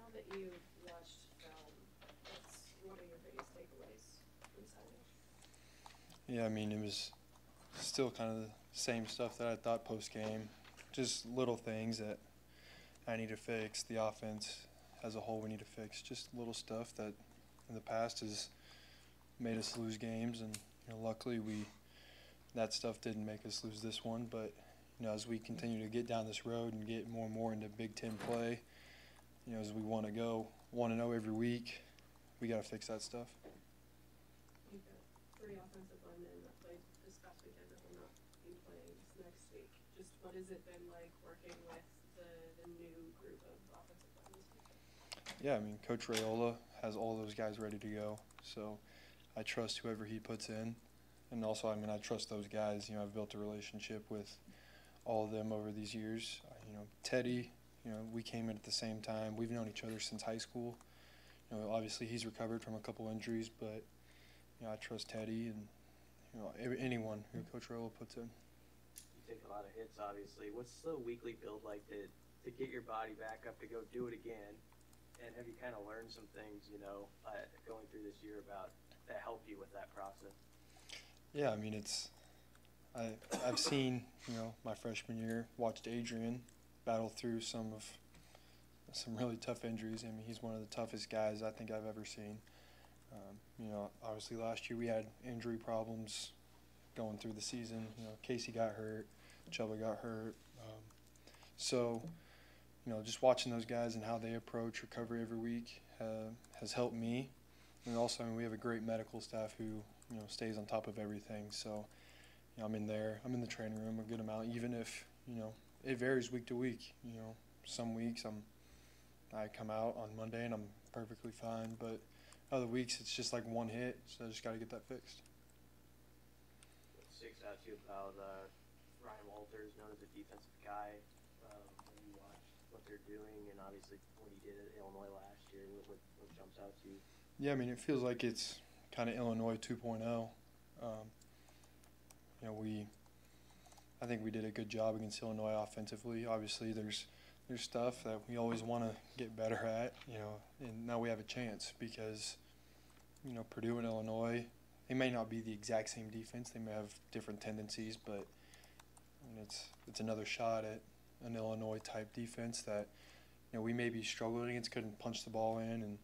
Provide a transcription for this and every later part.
Now that you've watched film, what are your biggest takeaways from Saturday? Yeah, I mean, it was still kind of the same stuff that I thought post game. Just little things that I need to fix. The offense as a whole, we need to fix. Just little stuff that in the past has made us lose games, and luckily that stuff didn't make us lose this one. But as we continue to get down this road and get more and more into Big Ten play, as we want to know every week, we got to fix that stuff. You've got 3 offensive linemen that played this past weekend that will not be playing this next week. Just what has it been like working with the new group of offensive linemen this weekend? Yeah, I mean, Coach Raiola has all those guys ready to go. So I trust whoever he puts in. And also, I mean, I trust those guys. I've built a relationship with all of them over these years. Teddy, we came in at the same time. We've known each other since high school. Obviously he's recovered from a couple injuries, but I trust Teddy and anyone who Coach Raiola puts in. You take a lot of hits, obviously. What's the weekly build like to get your body back up to go do it again? And have you kind of learned some things, going through this year about that help you with that process? Yeah, I mean, I've seen, my freshman year, watched Adrian battle through some really tough injuries. I mean, he's one of the toughest guys I think I've ever seen. Obviously last year we had injury problems going through the season. Casey got hurt, Chuba got hurt. So, just watching those guys and how they approach recovery every week has helped me. And also, we have a great medical staff who, stays on top of everything. So, I'm in the training room a good amount, even if, it varies week to week. Some weeks I come out on Monday and I'm perfectly fine, but other weeks it's just like one hit, so I just got to get that fixed. What sticks out to you about Ryan Walters, known as a defensive guy, when you watch what they're doing, and obviously what he did at Illinois last year, what jumps out to you? Yeah, I mean, it feels like it's kind of Illinois 2.0. I think we did a good job against Illinois offensively. Obviously, there's stuff that we always want to get better at, and now we have a chance because, Purdue and Illinois, they may not be the exact same defense. They may have different tendencies, but it's another shot at an Illinois-type defense that, we may be struggling against, couldn't punch the ball in, and,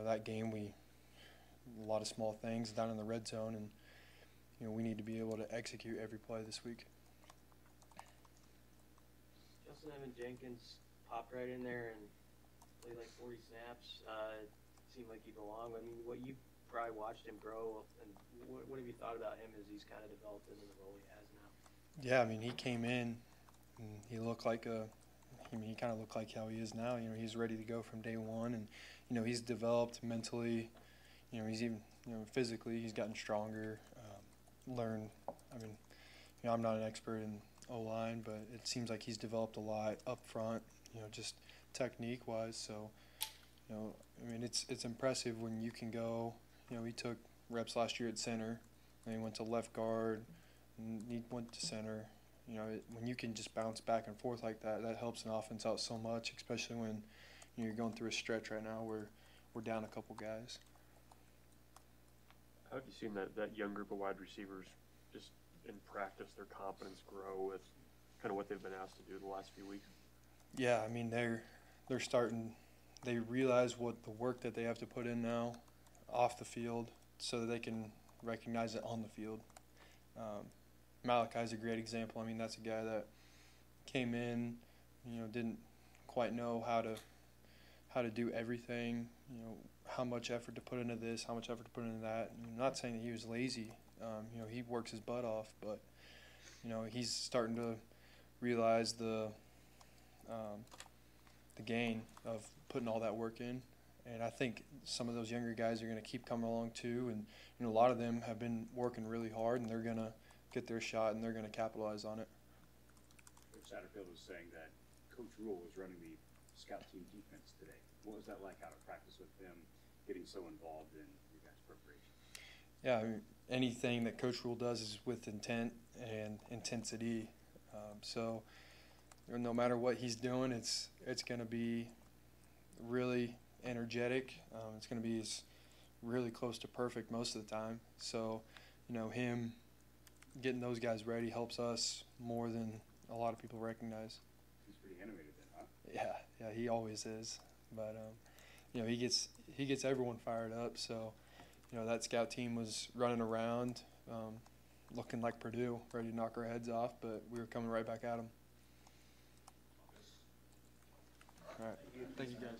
that game a lot of small things down in the red zone, and, we need to be able to execute every play this week. Justin Evan Jenkins popped right in there and played like 40 snaps. Seemed like he belonged. I mean, what you probably watched him grow, and what have you thought about him as he's kind of developed into the role he has now? Yeah, I mean, he came in and he kind of looked like how he is now. He's ready to go from day one, and he's developed mentally. He's even physically he's gotten stronger. Learned. I mean, I'm not an expert in O-line, but it seems like he's developed a lot up front, just technique-wise. So, I mean, it's impressive when you can go, he took reps last year at center, and he went to left guard, and he went to center. When you can just bounce back and forth like that, that helps an offense out so much, especially when you're going through a stretch right now where we're down a couple guys. How have you seen that young group of wide receivers just in practice, their confidence grow with kind of what they've been asked to do the last few weeks? Yeah, I mean, they're starting – they realize what the work that they have to put in now off the field so that they can recognize it on the field. Malachi's a great example. I mean, that's a guy that came in, didn't quite know how to do everything, how much effort to put into this, how much effort to put into that. I'm not saying that he was lazy. He works his butt off, but, he's starting to realize the gain of putting all that work in. And I think some of those younger guys are going to keep coming along too. And, a lot of them have been working really hard, and they're going to get their shot, and they're going to capitalize on it. Coach Satterfield was saying that Coach Rule was running the scout team defense today. What was that like out of practice with them getting so involved in your guys' preparation? Yeah, I mean, anything that Coach Rule does is with intent and intensity. So no matter what he's doing, it's going to be really energetic. It's going to be really close to perfect most of the time. So, you know, him getting those guys ready helps us more than a lot of people recognize. He's pretty animated then, huh? Yeah, he always is. But you know, he gets everyone fired up. So, you know, that scout team was running around, looking like Purdue, ready to knock our heads off, but we were coming right back at them. All right, thank you guys.